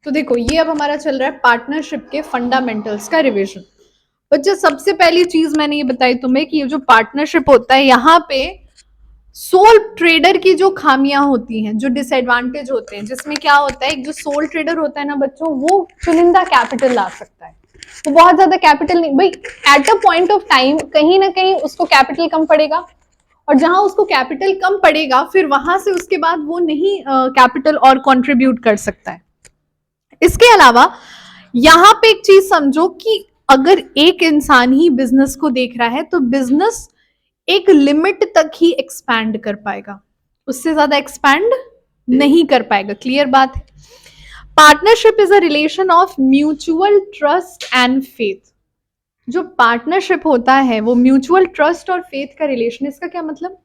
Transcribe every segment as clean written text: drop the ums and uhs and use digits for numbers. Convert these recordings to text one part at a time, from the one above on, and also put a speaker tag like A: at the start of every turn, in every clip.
A: तो देखो ये अब हमारा चल रहा है पार्टनरशिप के फंडामेंटल्स का रिवीजन। बच्चे सबसे पहली चीज मैंने ये बताई तुम्हें कि ये जो पार्टनरशिप होता है यहाँ पे सोल ट्रेडर की जो खामियां होती हैं, जो डिसएडवांटेज होते हैं, जिसमें क्या होता है, एक जो सोल ट्रेडर होता है ना बच्चों, वो चुनिंदा कैपिटल ला सकता है। तो बहुत ज्यादा कैपिटल नहीं भाई, at a point of time कहीं ना कहीं उसको कैपिटल कम पड़ेगा, और जहां उसको कैपिटल कम पड़ेगा फिर वहां से उसके बाद वो नहीं कैपिटल और कंट्रीब्यूट कर सकता है। इसके अलावा यहां पे एक चीज समझो कि अगर एक इंसान ही बिजनेस को देख रहा है तो बिजनेस एक लिमिट तक ही एक्सपैंड कर पाएगा, उससे ज्यादा एक्सपैंड नहीं कर पाएगा। क्लियर बात है। Partnership is a relation of mutual trust and faith. जो पार्टनरशिप होता है वो म्यूचुअल ट्रस्ट और फेथ का रिलेशन। इसका क्या मतलब,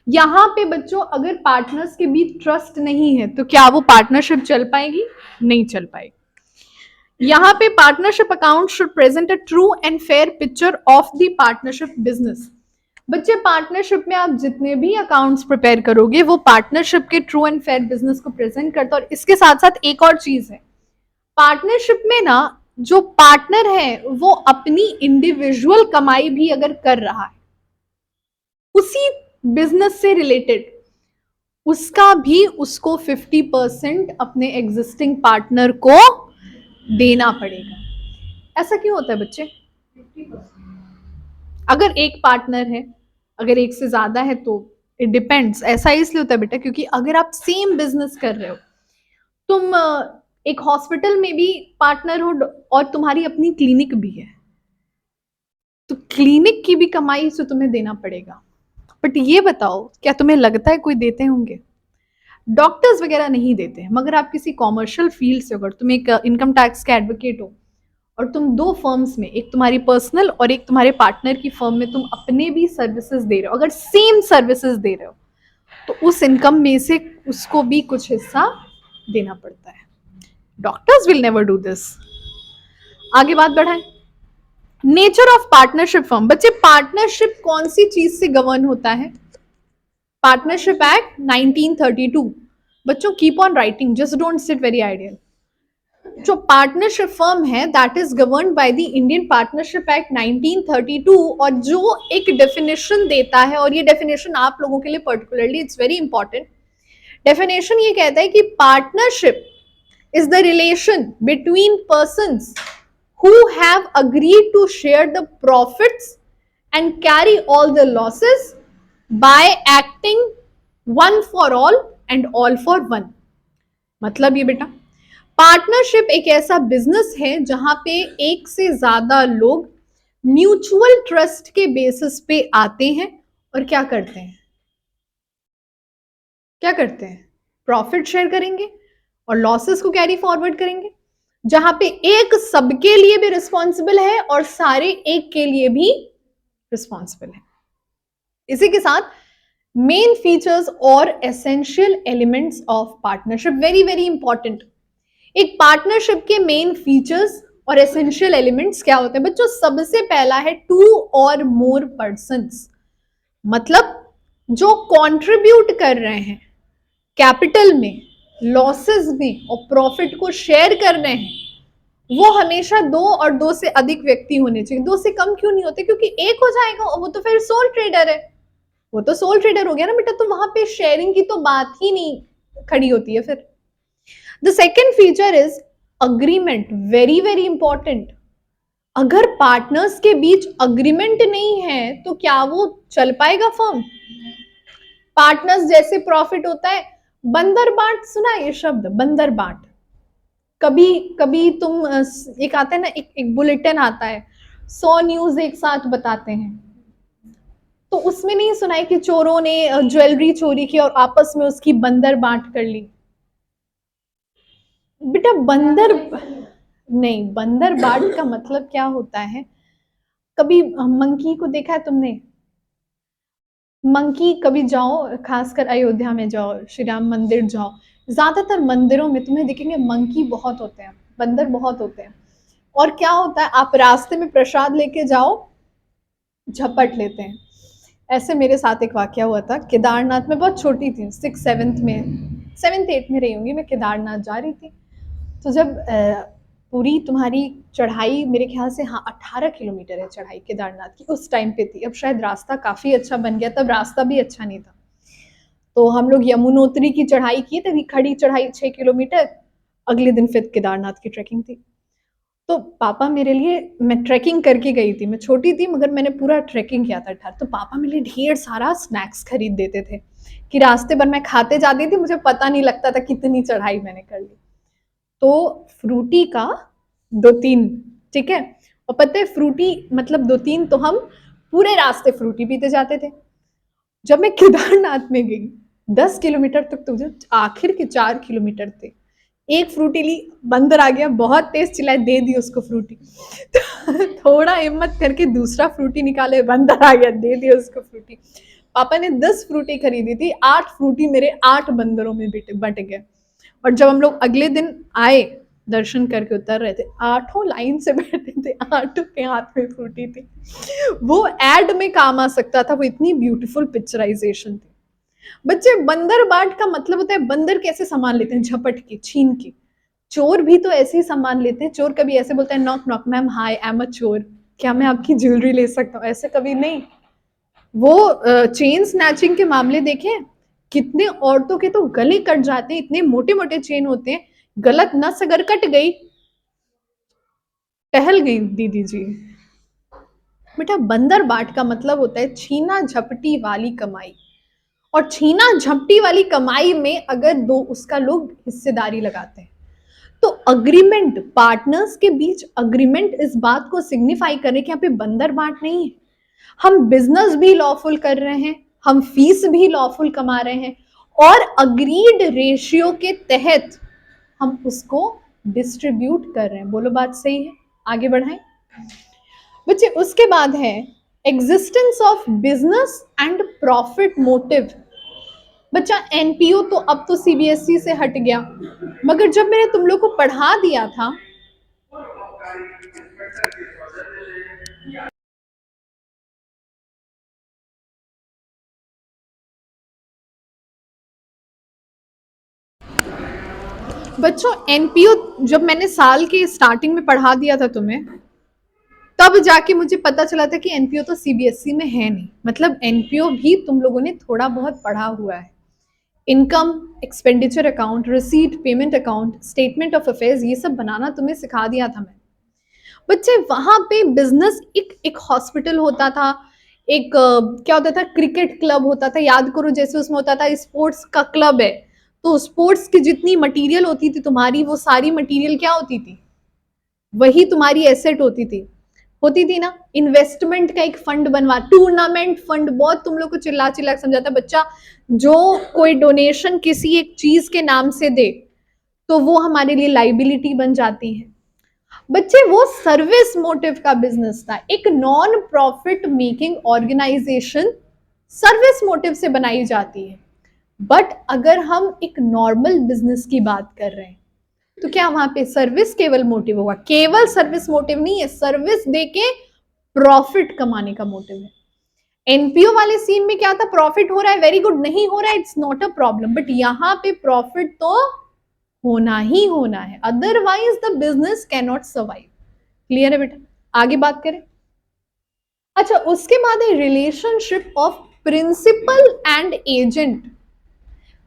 A: यहां पे बच्चों अगर पार्टनर्स के बीच ट्रस्ट नहीं है तो क्या वो पार्टनरशिप चल पाएगी? नहीं चल पाएगी। यहां पे partnership account should present a true and fair picture of the partnership business. बच्चे पार्टनरशिप में आप जितने भी अकाउंट्स प्रिपेयर करोगे वो पार्टनरशिप के ट्रू एंड फेयर बिजनेस को प्रेजेंट करता है। और इसके साथ साथ एक और चीज है, पार्टनरशिप में ना जो पार्टनर है वो अपनी इंडिविजुअल कमाई भी अगर कर रहा है उसी बिजनेस से रिलेटेड, उसका भी उसको 50% अपने एग्जिस्टिंग पार्टनर को देना पड़ेगा। ऐसा क्यों होता है बच्चे? अगर एक पार्टनर है, अगर एक से ज्यादा है तो इट डिपेंड्स। ऐसा इसलिए होता है बेटा क्योंकि अगर आप सेम बिजनेस कर रहे हो, तुम एक हॉस्पिटल में भी पार्टनर हो और तुम्हारी अपनी क्लिनिक भी है, तो क्लिनिक की भी कमाई से तुम्हें देना पड़ेगा। बट ये बताओ क्या तुम्हें लगता है कोई देते होंगे? डॉक्टर्स वगैरह नहीं देते हैं, मगर आप किसी कॉमर्शियल फील्ड से, अगर तुम एक इनकम टैक्स के एडवोकेट हो और तुम दो फर्म्स में, एक तुम्हारी पर्सनल और एक तुम्हारे पार्टनर की फर्म में तुम अपने भी सर्विसेज दे रहे हो, अगर सेम सर्विसेज दे रहे हो तो उस इनकम में से उसको भी कुछ हिस्सा देना पड़ता है। Doctors will never do this. आगे बात बढ़ाएं। Nature of partnership firm. बच्चे पार्टनरशिप कौन सी चीज से गवर्न होता है? Partnership act 1932। बच्चों keep on writing, just don't sit very ideal. जो पार्टनरशिप फर्म है that is governed by the Indian partnership act 1932, और जो एक डेफिनेशन देता है, और ये डेफिनेशन आप लोगों के लिए particularly it's very important. Definition ये कहता है कि partnership is the relation between persons who have agreed to share the profits and carry all the losses by acting one for all and all for one। मतलब ये बेटा, partnership एक ऐसा business है जहां पे एक से ज्यादा लोग म्यूचुअल ट्रस्ट के बेसिस पे आते हैं और क्या करते हैं? क्या करते हैं? प्रॉफिट शेयर करेंगे और लॉसेस को कैरी फॉरवर्ड करेंगे, जहां पे एक सबके लिए भी रिस्पॉन्सिबल है और सारे एक के लिए भी रिस्पॉन्सिबल है। इसी के साथ मेन फीचर्स और essential elements of partnership, very very important. एक पार्टनरशिप के मेन फीचर्स और एसेंशियल एलिमेंट्स क्या होते हैं बच्चों? सबसे पहला है टू और मोर पर्सन्स, मतलब जो कंट्रीब्यूट कर रहे हैं कैपिटल में, लॉसेस में और प्रॉफिट को शेयर कर रहे हैं, वो हमेशा दो और दो से अधिक व्यक्ति होने चाहिए। दो से कम क्यों नहीं होते? क्योंकि एक हो जाएगा और वो तो फिर सोल ट्रेडर है, वो तो सोल ट्रेडर हो गया ना बेटा, तो वहां पे शेयरिंग की तो बात ही नहीं खड़ी होती है फिर। The second feature is agreement, very very important. अगर पार्टनर्स के बीच अग्रीमेंट नहीं है तो क्या वो चल पाएगा फर्म? पार्टनर्स जैसे प्रॉफिट होता है, बंदर बांट, सुना ये शब्द बंदर बांट? कभी कभी तुम एक आता है ना, एक बुलेटिन आता है, 100 न्यूज एक साथ बताते हैं, तो उसमें नहीं सुना है कि चोरों ने ज्वेलरी चोरी की और आपस में उसकी बंदर बांट कर ली? बेटा बंदर नहीं, बंदर बांट का मतलब क्या होता है? कभी मंकी को देखा है तुमने? मंकी कभी जाओ, खासकर अयोध्या में जाओ, श्री राम मंदिर जाओ, ज्यादातर मंदिरों में तुम्हें दिखेंगे मंकी बहुत होते हैं, बंदर बहुत होते हैं। और क्या होता है, आप रास्ते में प्रसाद लेके जाओ, झपट लेते हैं। ऐसे मेरे साथ एक वाकया हुआ था केदारनाथ में, बहुत छोटी थी, 6th 7th में, 7th 8th में रही होंगी मैं, केदारनाथ जा रही थी। तो जब पूरी तुम्हारी चढ़ाई मेरे ख्याल से हाँ 18 किलोमीटर है चढ़ाई केदारनाथ की, उस टाइम पे थी। अब शायद रास्ता काफी अच्छा बन गया, तब रास्ता भी अच्छा नहीं था। तो हम लोग यमुनोत्री की चढ़ाई की, तभी खड़ी चढ़ाई 6 किलोमीटर। अगले दिन फिर केदारनाथ की ट्रैकिंग थी। तो पापा मेरे लिए, मैं ट्रैकिंग करके गई थी, मैं छोटी थी मगर मैंने पूरा ट्रैकिंग किया था तो पापा मेरे लिए ढेर सारा स्नैक्स खरीद देते थे कि रास्ते भर मैं खाते जाती थी, मुझे पता नहीं लगता था कितनी चढ़ाई मैंने कर ली। तो फ्रूटी का 2-3, ठीक है। और पता है फ्रूटी मतलब 2-3 तो हम पूरे रास्ते फ्रूटी पीते जाते थे। जब मैं केदारनाथ में गई 10 किलोमीटर तक, तो जो आखिर के 4 किलोमीटर थे, एक फ्रूटी ली, बंदर आ गया, बहुत तेज चिल्लाए, दे दी उसको फ्रूटी। थोड़ा हिम्मत करके दूसरा फ्रूटी निकाले, बंदर आ गया, दे दिया उसको फ्रूटी। पापा ने 10 फ्रूटी खरीदी थी, 8 फ्रूटी मेरे 8 बंदरों में बट गए। और जब हम लोग अगले दिन आए, दर्शन करके उतर रहे थे, 8 लाइन से बैठे थे, 8 के हाथ में फ्रूटी थी। वो एड में काम आ सकता था, वो इतनी ब्यूटीफुल पिक्चराइजेशन थी। बच्चे, बंदर बाट का मतलब होता है बंदर कैसे सामान लेते हैं, झपट के, छीन के। चोर भी तो ऐसे ही सामान लेते हैं। चोर कभी ऐसे बोलते हैं, knock knock ma'am, hi I am a चोर, क्या मैं आपकी ज्वेलरी ले सकता हूँ? ऐसे कभी नहीं। वो चेन स्नैचिंग के मामले देखे, कितने औरतों के तो गले कट जाते हैं, इतने मोटे मोटे चेन होते हैं, गलत नस अगर कट गई, टहल गई दीदी जी। बेटा, बंदर बाट का मतलब होता है छीना झपटी वाली कमाई। और छीना झपटी वाली कमाई में अगर दो उसका लोग हिस्सेदारी लगाते हैं, तो अग्रीमेंट, पार्टनर्स के बीच अग्रीमेंट इस बात को सिग्निफाई करे कि यहाँ पे बंदर बांट नहीं है। हम बिजनेस भी लॉफुल कर रहे हैं, हम फीस भी लॉफुल कमा रहे हैं, और अग्रीड रेशियो के तहत हम उसको डिस्ट्रीब्यूट कर रहे हैं। बोलो बात सही है? आगे बढ़ाएं बच्चे। उसके बाद है existence of business and profit motive. बच्चा, एनपीओ तो अब तो सीबीएसई से हट गया, मगर जब मैंने तुम लोग को पढ़ा दिया था, बच्चों एनपीओ जब मैंने साल के स्टार्टिंग में पढ़ा दिया था तुम्हें, तब जाके मुझे पता चला था कि एनपीओ तो सीबीएसई में है नहीं। मतलब एनपीओ भी तुम लोगों ने थोड़ा बहुत पढ़ा हुआ है। Income, expenditure account, receipt, payment account, statement of affairs, ये सब बनाना तुम्हें सिखा दिया था मैं। बच्चे, वहां पे बिजनेस एक एक हॉस्पिटल होता था, एक क्या होता था, क्रिकेट क्लब होता था, याद करो, जैसे उसमें होता था स्पोर्ट्स का क्लब है, तो स्पोर्ट्स की जितनी मटेरियल होती थी तुम्हारी, वो सारी मटेरियल क्या होती थी, वही तुम्हारी एसेट होती थी ना। इन्वेस्टमेंट का एक फंड बनवा, टूर्नामेंट फंड, बहुत तुम लोग को चिल्ला चिल्ला समझाता बच्चा। जो कोई डोनेशन किसी एक चीज के नाम से दे, तो वो हमारे लिए लाइबिलिटी बन जाती है। बच्चे, वो सर्विस मोटिव का बिजनेस था। एक non profit making organization service motive से बनाई जाती है। बट अगर हम एक नॉर्मल बिजनेस की बात कर रहे हैं, तो क्या वहां पे सर्विस केवल मोटिव होगा? केवल सर्विस मोटिव नहीं है, सर्विस देके प्रॉफिट कमाने का मोटिव है। एनपीओ वाले सीन में क्या था, प्रॉफिट हो रहा है, वेरी गुड, नहीं हो रहा है, it's not a problem, but यहाँ पे प्रॉफिट तो होना ही होना है, otherwise the business can not survive. Clear है बेटा? आगे बात करें। अच्छा, उसके बाद है relationship of principal and agent.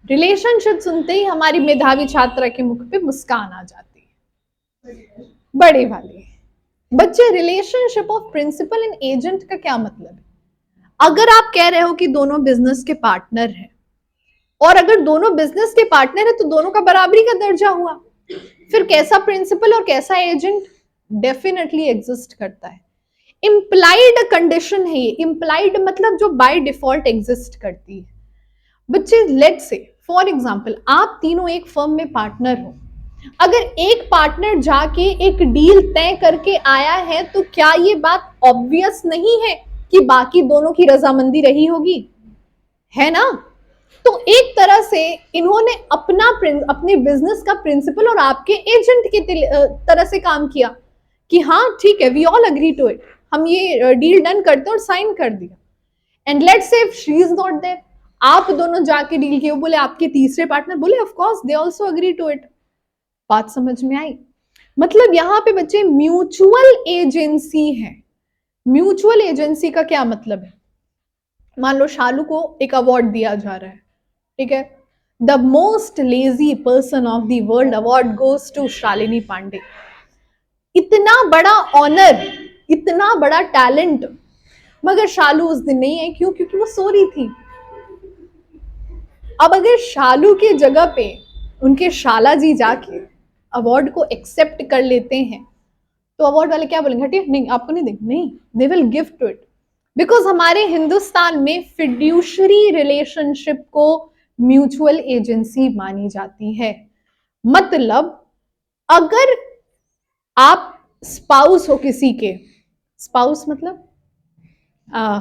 A: Relationship सुनते ही हमारी मेधावी छात्रा के मुख पे मुस्कान आ जाती है, बड़े वाले। बच्चे, relationship of principal and agent का क्या मतलब है? अगर आप कह रहे हो कि दोनों बिजनेस के पार्टनर हैं, और अगर दोनों बिजनेस के पार्टनर है तो दोनों का बराबरी का दर्जा हुआ, फिर कैसा प्रिंसिपल और कैसा एजेंट? डेफिनेटली एग्जिस्ट करता है। इम्प्लाइड कंडीशन है ये। इम्प्लाइड मतलब जो बाय डिफॉल्ट एग्जिस्ट करती है। बच्चे, लेट से फॉर एग्जांपल आप तीनों एक फर्म में पार्टनर हो, अगर एक पार्टनर जाके एक डील तय करके आया है, तो क्या ये बात ऑब्वियस नहीं है कि बाकी दोनों की रजामंदी रही होगी? है ना? तो एक तरह से इन्होंने अपने बिजनेस का प्रिंसिपल और आपके एजेंट की तरह से काम किया कि हाँ ठीक है, we all agree to it, हम ये डील डन करते और साइन कर दिया। And let's say if she is not there, आप दोनों जाके डील किए, बोले आपके तीसरे पार्टनर बोले of course they also agree to it, बात समझ में आई? मतलब यहाँ पे बच्चे म्यूचुअल एजेंसी है। म्यूचुअल एजेंसी का क्या मतलब है? मान लो शालू को एक अवार्ड दिया जा रहा है, ठीक है, the most lazy person of the world award goes to Shalini Pandey. इतना बड़ा ऑनर, इतना बड़ा टैलेंट, मगर शालू उस दिन नहीं है। क्यों? क्योंकि वो सो रही थी। अब अगर शालू की जगह पे उनके शाला जी जाके अवार्ड को एक्सेप्ट कर लेते हैं, तो अवार्ड वाले क्या बोलेंगे? हटिए, नहीं आपको नहीं देंगे, नहीं, they will give to it. Because हमारे हिंदुस्तान में फिड्यूशरी रिलेशनशिप को म्यूचुअल एजेंसी मानी जाती है। मतलब अगर आप स्पाउस हो किसी के, स्पाउस मतलब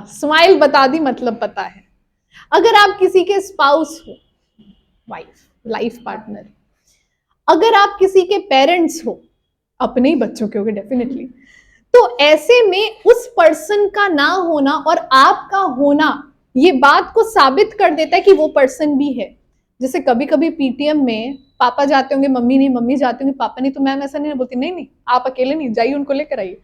A: स्माइल बता दी, मतलब पता है। अगर आप किसी के स्पाउस हो, वाइफ, लाइफ पार्टनर, अगर आप किसी के पेरेंट्स हो, अपने ही बच्चों के होगे डेफिनेटली, तो ऐसे में उस पर्सन का ना होना और आपका होना ये बात को साबित कर देता है कि वो पर्सन भी है। जैसे कभी कभी पीटीएम में पापा जाते होंगे, मम्मी नहीं, मम्मी जाती होंगी, पापा नहीं, तो मैम ऐसा नहीं बोलती, नहीं नहीं आप अकेले नहीं जाइए, उनको लेकर आइए।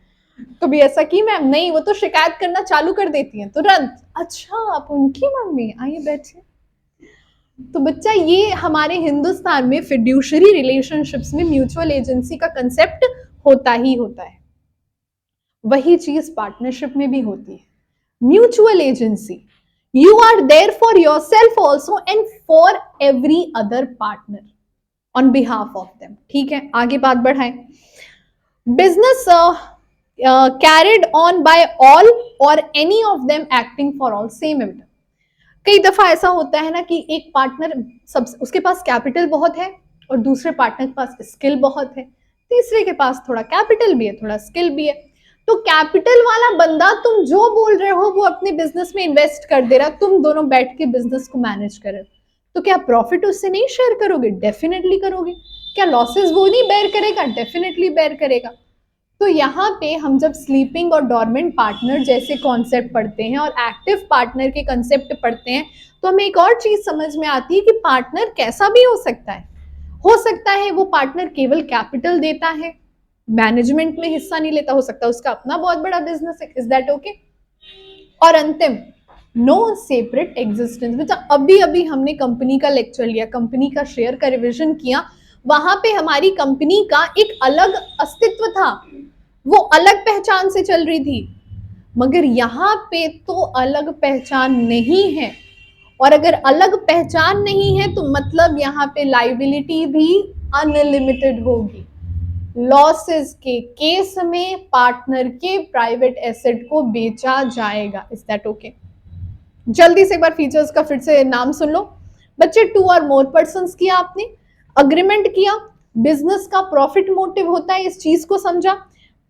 A: कभी ऐसा की मैम? नहीं, वो तो शिकायत करना चालू कर देती हैं तुरंत। अच्छा आप उनकी मम्मी, आइए बैठिए। तो बच्चा ये हमारे हिंदुस्तान में फिड्यूशरी रिलेशनशिप्स में म्यूचुअल एजेंसी का कंसेप्ट होता ही होता है। वही चीज पार्टनरशिप में भी होती है। Mutual agency, you are there for yourself also and for every other partner on behalf of them. ठीक है, आगे बात बढ़ाएं। Business carried on by all or any of them acting for all, same it. कई दफा ऐसा होता है ना कि एक पार्टनर, सब उसके पास कैपिटल बहुत है और दूसरे पार्टनर के पास स्किल बहुत है, तीसरे के पास थोड़ा कैपिटल भी है, थोड़ा स्किल भी है। तो कैपिटल वाला बंदा, तुम जो बोल रहे हो वो अपने बिजनेस में इन्वेस्ट कर दे रहा, तुम दोनों बैठ के बिजनेस को मैनेज कर रहे हो, तो क्या प्रॉफिट उससे नहीं शेयर करोगे? डेफिनेटली करोगे। क्या लॉसेस वो नहीं बेयर करेगा? डेफिनेटली बेयर करेगा। तो यहाँ पे हम जब स्लीपिंग और डॉर्मेंट पार्टनर जैसे कॉन्सेप्ट पढ़ते हैं और एक्टिव पार्टनर के कंसेप्ट पढ़ते हैं, तो हमें एक और चीज समझ में आती है कि पार्टनर कैसा भी हो सकता है। हो सकता है वो पार्टनर केवल कैपिटल देता है, मैनेजमेंट में हिस्सा नहीं लेता, हो सकता है उसका अपना बहुत बड़ा बिजनेस है। Is that okay? और अंतिम, नो सेपरेट एग्जिस्टेंस। बेटा अभी अभी हमने कंपनी का लेक्चर लिया, कंपनी का शेयर का रिविजन किया, वहां पे हमारी कंपनी का एक अलग अस्तित्व था, वो अलग पहचान से चल रही थी। मगर यहाँ पे तो अलग पहचान नहीं है, और अगर अलग पहचान नहीं है तो मतलब यहाँ पे लाइबिलिटी भी अनलिमिटेड होगी। लॉसेस के केस में पार्टनर के प्राइवेट एसेट को बेचा जाएगा। Is that okay? जल्दी से एक बार फीचर्स का फिर से नाम सुन लो बच्चे। 2 और मोर पर्संस किया आपने, अग्रीमेंट किया, बिजनेस का प्रॉफिट मोटिव होता है, इस चीज को समझा,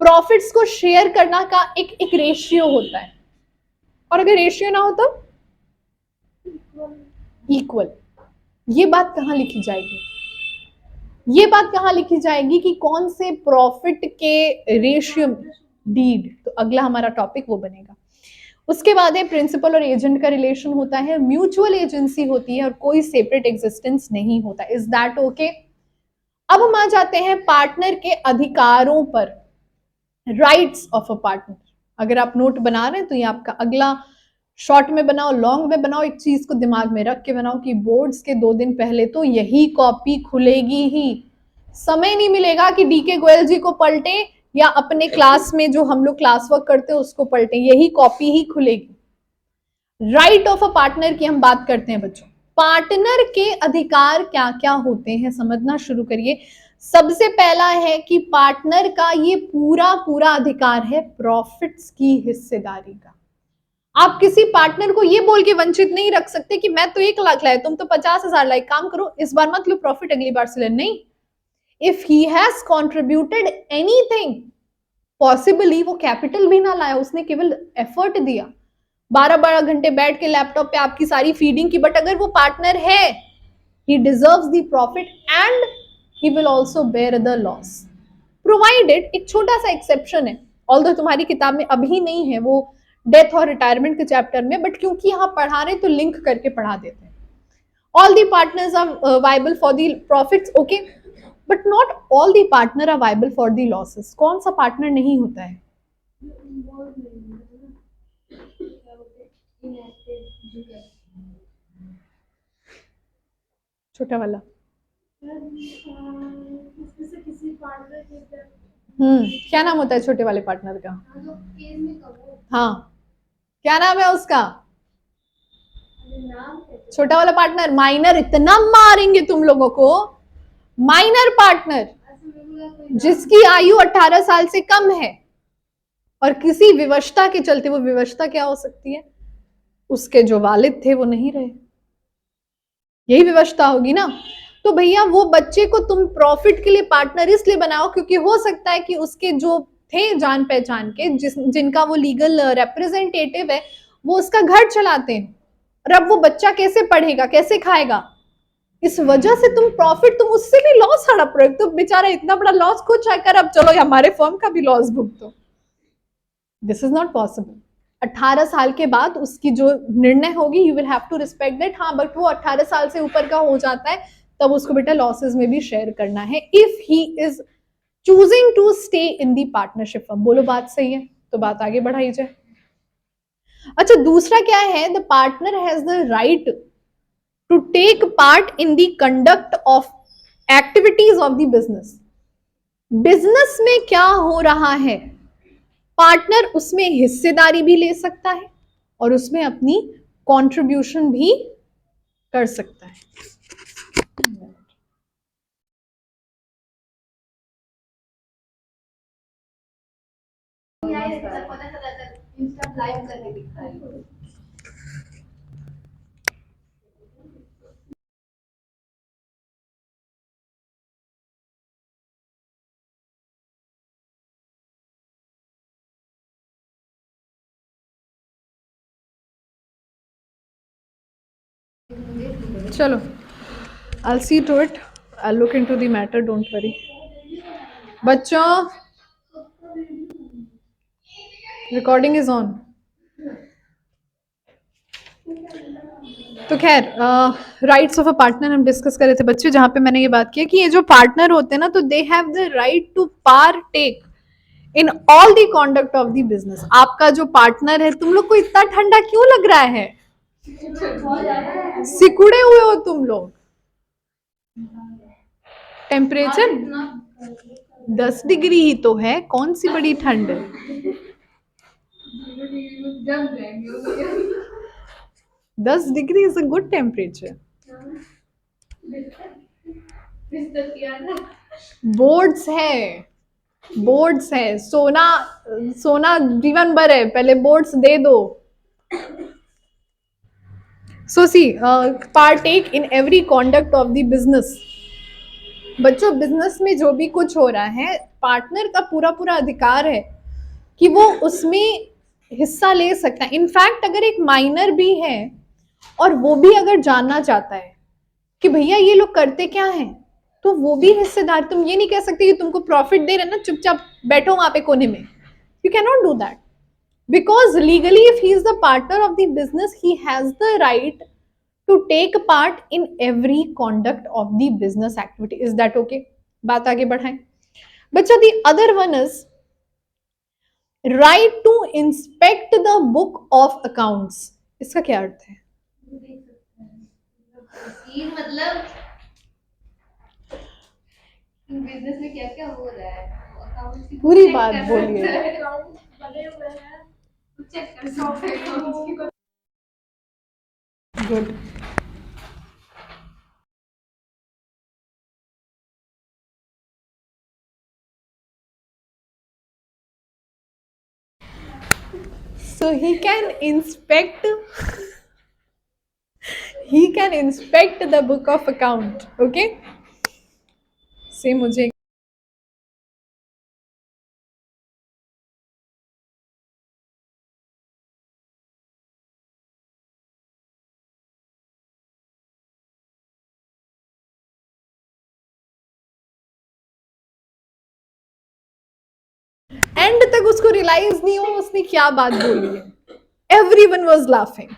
A: प्रॉफिट्स को शेयर करना का एक रेशियो होता है, और अगर रेशियो ना हो तो इक्वल। ये बात कहां लिखी जाएगी? ये बात कहां लिखी जाएगी कि कौन से प्रॉफिट के रेशियो? डीड। तो अगला हमारा टॉपिक वो बनेगा। उसके बाद है प्रिंसिपल और एजेंट का रिलेशन होता है, म्यूचुअल एजेंसी होती है और कोई सेपरेट एग्जिस्टेंस नहीं होता। Is that okay? अब हम आ जाते हैं पार्टनर के अधिकारों पर, राइट्स ऑफ अ पार्टनर। अगर आप नोट बना रहे हैं तो ये आपका अगला, शॉर्ट में बनाओ, लॉन्ग में बनाओ, एक चीज को दिमाग में रख के बनाओ कि बोर्ड्स के 2 दिन पहले तो यही कॉपी खुलेगी ही। समय नहीं मिलेगा कि डीके गोयल जी को पलटे या अपने क्लास में जो हम लोग क्लास वर्क करते हैं उसको पलटे, यही कॉपी ही खुलेगी। राइट ऑफ अ पार्टनर की हम बात करते हैं बच्चों। पार्टनर के अधिकार क्या क्या होते हैं समझना शुरू करिए। सबसे पहला है कि पार्टनर का ये पूरा पूरा अधिकार है प्रॉफिट्स की हिस्सेदारी का। आप किसी पार्टनर को ये बोल के वंचित नहीं रख सकते कि मैं तो 1 लाख लाया, तुम तो 50,000 लाए, काम करो, इस बार मत लो प्रॉफिट, अगली बार से ले। नहीं, if he has contributed anything, possibly वो कैपिटल भी ना लाया, उसने केवल एफर्ट दिया, 12-12 घंटे बैठ के लैपटॉप पे आपकी सारी फीडिंग की, बट अगर वो पार्टनर है, he deserves the profit and he will also bear the loss provided, एक छोटा सा एक्सेप्शन है, ऑल्दो तुम्हारी किताब में अभी नहीं है वो डेथ और रिटायरमेंट के चैप्टर में, बट क्योंकि यहाँ पढ़ा रहे तो लिंक करके पढ़ा देते हैं। All the partners are liable for the profits, okay. But not all the partner are liable for the losses. कौन सा पार्टनर नहीं होता है? छोटा वाला। क्या नाम होता है छोटे वाले पार्टनर का? हाँ, क्या नाम है उसका? छोटा वाला पार्टनर माइनर। इतना मारेंगे तुम लोगों को। माइनर पार्टनर जिसकी आयु 18 साल से कम है और किसी विवशता के चलते, वो विवशता क्या हो सकती है? उसके जो वालिद थे वो नहीं रहे, यही विवशता होगी ना। तो भैया वो बच्चे को तुम प्रॉफिट के लिए पार्टनर इसलिए बनाओ क्योंकि हो सकता है कि उसके जो थे जान पहचान के, जिनका वो लीगल रिप्रेजेंटेटिव है, वो उसका घर चलाते हैं। और अब वो बच्चा कैसे पढ़ेगा, कैसे खाएगा? इस वजह से तुम प्रॉफिट, तुम उससे भी लॉस हड़प रहे हो। तो बेचारा इतना बड़ा लॉस खुद चाहकर अब चलो हमारे फर्म का भी लॉस भुगतो। This is not possible. 18 साल के बाद उसकी जो निर्णय होगी, you will have to respect that. हाँ, बट वो 18 साल से ऊपर का हो जाता है तब उसको बेटा लॉसेस में भी शेयर करना है, if he is choosing to stay in the partnership firm. बोलो बात सही है? तो बात आगे बढ़ाई जाए। अच्छा, दूसरा क्या है? The partner has the right to take part in the conduct of activities of the business. Business में क्या हो रहा है, पार्टनर उसमें हिस्सेदारी भी ले सकता है और उसमें अपनी कंट्रीब्यूशन भी कर सकता है। चलो, I'll see to it. I'll look into the matter. Don't worry. बच्चों, रिकॉर्डिंग इज ऑन। तो खैर, राइट्स ऑफ अ पार्टनर हम डिस्कस कर रहे थे बच्चे, जहां पे मैंने ये बात की कि ये जो पार्टनर होते हैं ना, तो they have the right to partake in all the conduct of the business. आपका जो पार्टनर है, तुम लोग को इतना ठंडा क्यों लग रहा है? सिकुड़े हुए हो तुम लोग। टेम्परेचर 10 डिग्री ही तो है, कौन सी बड़ी ठंड है? 10 degree is a good temperature. Boards है, बोर्ड्स है। सोना, सोना जीवन भर है, पहले बोर्ड्स दे दो। So see, partake in every conduct of the business. बच्चों, बिजनेस में जो भी कुछ हो रहा है, पार्टनर का पूरा पूरा अधिकार है कि वो उसमें हिस्सा ले सकता है। इनफैक्ट अगर एक माइनर भी है और वो भी अगर जानना चाहता है कि भैया ये लोग करते क्या है, तो वो भी हिस्सेदार। तुम ये नहीं कह सकते कि तुमको प्रॉफिट दे रहे ना, चुपचाप बैठो वहां पे कोने में। You can not do that, because legally if he is the partner of the business, he has the right to take part in every conduct of the business activity. Is that okay? बात आगे बढ़ाएं बच्चा। the other one is right to inspect the book of accounts. इसका क्या अर्थ है? मतलब business में क्या क्या हो रहा है, पूरी बात बोलिए। Good. So he can inspect the book of account. Okay, से मुझे एंड तक उसको रियलाइज नहीं हुआ उसने क्या बात बोली है। Everyone was laughing.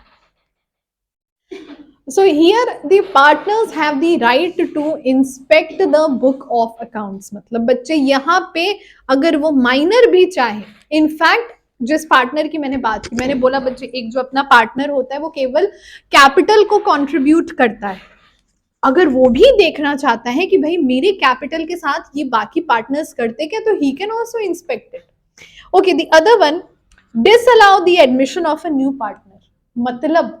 A: So here the partners have the right to inspect the book of accounts. मतलब बच्चे यहाँ पे अगर वो माइनर भी चाहे, इनफैक्ट जिस पार्टनर की मैंने बात की, मैंने बोला बच्चे एक जो अपना पार्टनर होता है वो केवल कैपिटल को कंट्रीब्यूट करता है, अगर वो भी देखना चाहता है कि भाई मेरे कैपिटल के साथ ये बाकी पार्टनर्स करते क्या, तो he can also inspect it. Okay, the other one, disallow the admission of a new partner. मतलब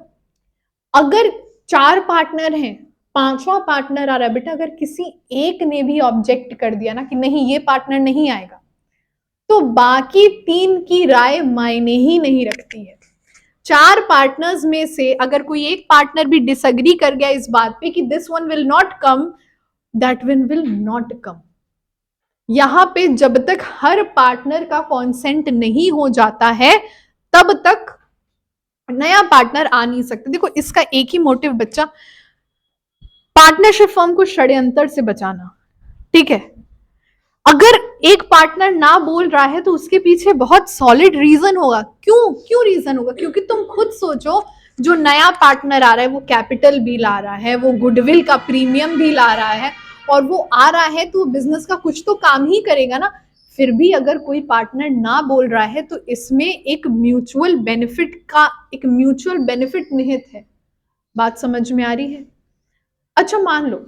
A: अगर 4 पार्टनर हैं, 5वां पार्टनर आ रहा है, बेटा अगर किसी एक ने भी ऑब्जेक्ट कर दिया ना कि नहीं ये पार्टनर नहीं आएगा, तो बाकी 3 की राय मायने ही नहीं रखती है. 4 पार्टनर्स में से अगर कोई एक पार्टनर भी डिसएग्री कर गया इस बात पे कि this one will not come, that one will not come. यहां पे जब तक हर पार्टनर का कॉन्सेंट नहीं हो जाता है तब तक नया पार्टनर आ नहीं सकता. देखो इसका एक ही मोटिव बच्चा, पार्टनरशिप फर्म को षड्यंत्र से बचाना. ठीक है, अगर एक पार्टनर ना बोल रहा है तो उसके पीछे बहुत सॉलिड रीजन होगा. क्यों क्यों रीजन होगा? क्योंकि तुम खुद सोचो, जो नया पार्टनर आ रहा है वो कैपिटल भी ला रहा है, वो गुडविल का प्रीमियम भी ला रहा है, और वो आ रहा है तो बिजनेस का कुछ तो काम ही करेगा ना. फिर भी अगर कोई पार्टनर ना बोल रहा है तो इसमें एक म्यूचुअल बेनिफिट निहित है. बात समझ में आ रही है? अच्छा मान लो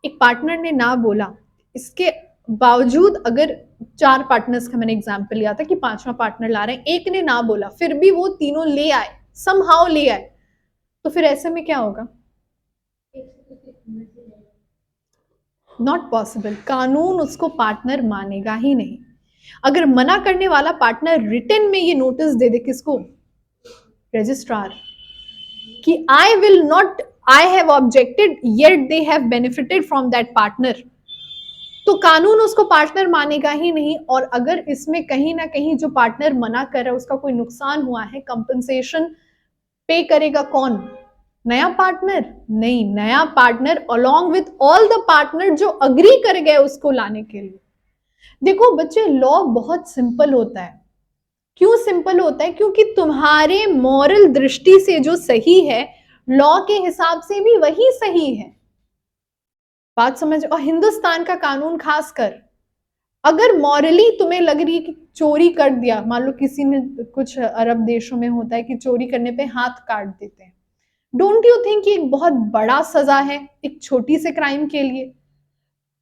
A: एक पार्टनर ने ना बोला, इसके बावजूद अगर 4 पार्टनर्स का मैंने एग्जांपल लिया था कि 5वां पार्टनर ला रहे हैं, एक ने ना बोला फिर भी वो तीनों ले आए, समहाउ ले आए, तो फिर ऐसे में क्या होगा? Not possible. कानून उसको पार्टनर मानेगा ही नहीं. अगर मना करने वाला पार्टनर रिटन में ये नोटिस दे दे किसको? रजिस्ट्रार, कि I have objected yet they have benefited from that partner, तो कानून उसको पार्टनर मानेगा ही नहीं. और अगर इसमें कहीं ना कहीं जो पार्टनर मना कर रहा है उसका कोई नुकसान हुआ है, कंपनसेशन पे करेगा कौन? नया पार्टनर? नहीं, नया partner along with all the partner जो अग्री कर गए उसको लाने के लिए. देखो बच्चे, लॉ बहुत सिंपल होता है. क्यों सिंपल होता है? क्योंकि तुम्हारे मॉरल दृष्टि से जो सही है, लॉ के हिसाब से भी वही सही है. बात समझ? और हिंदुस्तान का कानून खासकर, अगर मॉरली तुम्हें लग रही है कि चोरी कर दिया, मान लो किसी ने, कुछ अरब देशों में होता है कि चोरी करने पे हाथ काट देते हैं, डोंट यू थिंक एक बहुत बड़ा सजा है एक छोटी से क्राइम के लिए?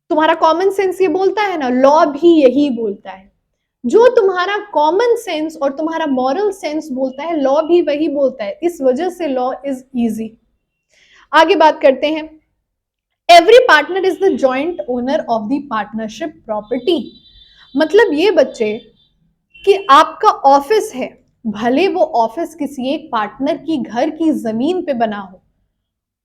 A: तुम्हारा कॉमन सेंस ये बोलता है ना, लॉ भी यही बोलता है. जो तुम्हारा कॉमन सेंस और तुम्हारा मॉरल सेंस बोलता है, लॉ भी वही बोलता है. इस वजह से लॉ इज इजी. आगे बात करते हैं. Every partner is the joint owner of the partnership property. मतलब ये बच्चे कि आपका ऑफिस है, भले वो ऑफिस किसी एक पार्टनर की घर की जमीन पे बना हो,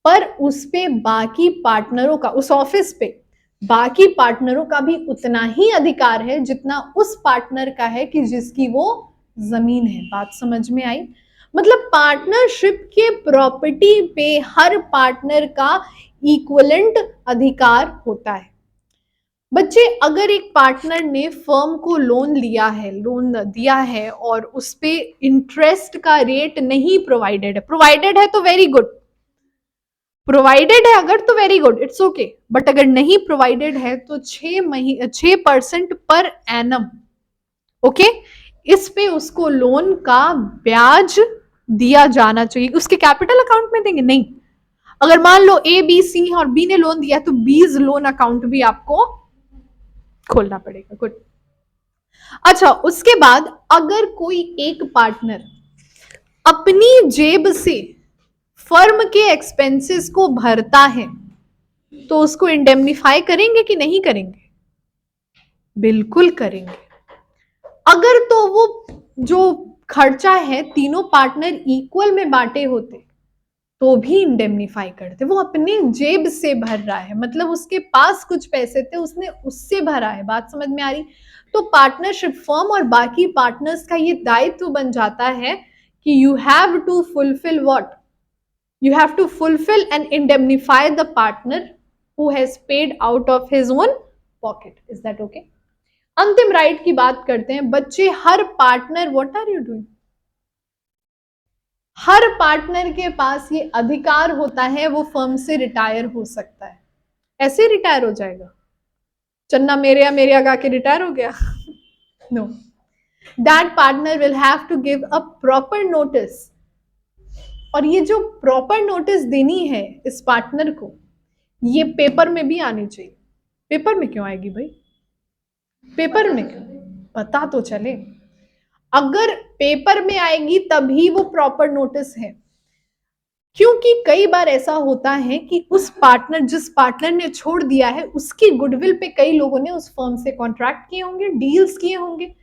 A: पर उस पे बाकी पार्टनरों का, उस ऑफिस पे बाकी पार्टनरों का भी उतना ही अधिकार है जितना उस पार्टनर का है कि जिसकी वो जमीन है. बात समझ में आई? मतलब पार्टनरशिप के प्रॉपर्टी पे हर पार्टनर का इक्वलेंट अधिकार होता है. बच्चे अगर एक पार्टनर ने फर्म को लोन दिया है और उस पे इंटरेस्ट का रेट नहीं प्रोवाइडेड है तो वेरी गुड. प्रोवाइडेड है अगर तो very good, it's okay. But अगर नहीं प्रोवाइडेड है तो 6% पर एनम, ओके, इस पे उसको लोन का ब्याज दिया जाना चाहिए. उसके कैपिटल अकाउंट में देंगे? नहीं. अगर मान लो ए बी सी और बी ने लोन दिया तो बीज लोन अकाउंट भी आपको खोलना पड़ेगा. गुड. अच्छा, उसके बाद अगर कोई एक पार्टनर अपनी जेब से फर्म के एक्सपेंसेस को भरता है तो उसको इंडेमनिफाई करेंगे कि नहीं करेंगे? बिल्कुल करेंगे. अगर तो वो जो खर्चा है तीनों पार्टनर इक्वल में बांटे होते तो भी इंडेमनिफाई करते. वो अपने जेब से भर रहा है, मतलब उसके पास कुछ पैसे थे उसने उससे भरा है. बात समझ में आ रही? तो पार्टनरशिप फर्म और बाकी पार्टनर्स का ये दायित्व बन जाता है कि you have to fulfil what? You have to fulfill and indemnify the partner who has paid out of his own pocket. Is that okay? अंतिम राइट की बात करते हैं. बच्चे हर partner, what are you doing? हर पार्टनर के पास ये अधिकार होता है, वो फर्म से रिटायर हो सकता है। ऐसे रिटायर हो जाएगा, चन्ना मेरे आगा के रिटायर हो गया? No, that partner will have to give a proper notice. और ये जो प्रॉपर नोटिस देनी है इस पार्टनर को, ये पेपर में भी आनी चाहिए। पेपर में क्यों आएगी भाई? पेपर में क्यों? पता तो चले। अगर पेपर में आएगी तभी वो प्रॉपर नोटिस है, क्योंकि कई बार ऐसा होता है कि उस पार्टनर, जिस पार्टनर ने छोड़ दिया है, उसकी गुडविल पे कई लोगों ने उस फर्म से कॉन्ट्रैक्ट किए होंगे, डील्स किए होंगे,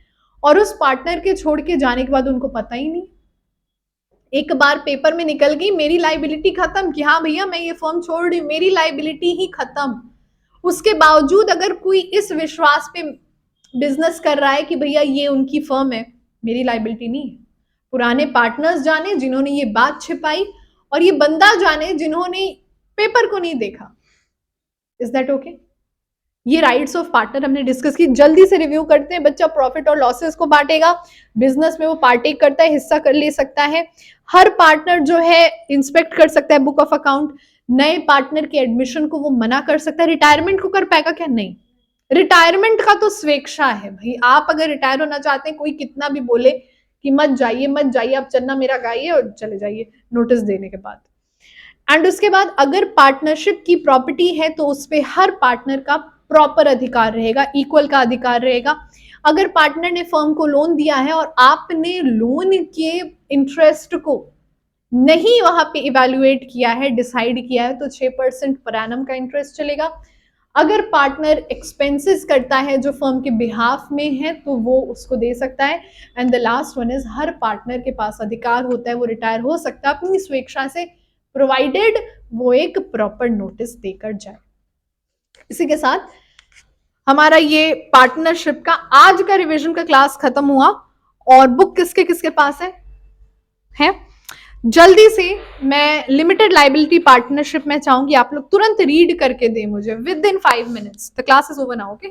A: और उस पार्टनर के छोड़ के जाने के बाद उनको पता ही नहीं। एक बार पेपर में निकल गई मेरी लाइबिलिटी खत्म कि हाँ भैया मैं ये फर्म छोड़ रही हूँ, मेरी लाइबिलिटी ही खत्म। उसके बावजूद अगर कोई इस विश्वास पे बिजनेस कर रहा है कि भैया ये उनकी फर्म है, मेरी लाइबिलिटी नहीं है। पुराने पार्टनर्स जाने जिन्होंने ये बात छिपाई, और ये बंदा जाने जिन्होंने पेपर को नहीं देखा। Is that okay? ये राइट्स ऑफ पार्टनर हमने डिस्कस की। जल्दी से रिव्यू करते हैं। बच्चा प्रॉफिट और लॉसेस को बांटेगा, बिजनेस में वो पार्टेक करता है, हिस्सा कर ले सकता है। हर पार्टनर जो है इंस्पेक्ट कर सकता है बुक ऑफ अकाउंट। नए पार्टनर के एडमिशन को वो मना कर सकता है। रिटायरमेंट को कर पाएगा क्या? नहीं। रिटायरमेंट का तो स्वेच्छा है भाई, आप अगर रिटायर होना चाहते हैं, कोई कितना भी बोले कि मत जाइए मत जाइए, आप चन्ना मेरा गाइए और चले जाइए नोटिस देने के बाद। एंड उसके बाद अगर पार्टनरशिप की प्रॉपर्टी है तो उस पर हर पार्टनर का प्रॉपर अधिकार रहेगा, इक्वल का अधिकार रहेगा। अगर पार्टनर ने फर्म को लोन दिया है और आपने लोन के इंटरेस्ट को नहीं वहां पे इवेल्युएट किया है, डिसाइड किया है, तो 6% पर एनम का इंटरेस्ट चलेगा। अगर पार्टनर एक्सपेंसेस करता है जो फर्म के बिहाफ में है तो वो उसको दे सकता है। And the last one is, her partner के पास अधिकार होता है, वो रिटायर हो सकता है अपनी स्वेच्छा से, प्रोवाइडेड वो एक प्रॉपर नोटिस देकर जाए। इसी के साथ हमारा ये पार्टनरशिप का आज का रिवीजन का क्लास खत्म हुआ। और बुक किसके किसके पास है? जल्दी से मैं लिमिटेड लाइबिलिटी पार्टनरशिप में चाहूंगी आप लोग तुरंत रीड करके दें मुझे with in 5 minutes। The class is over now, okay.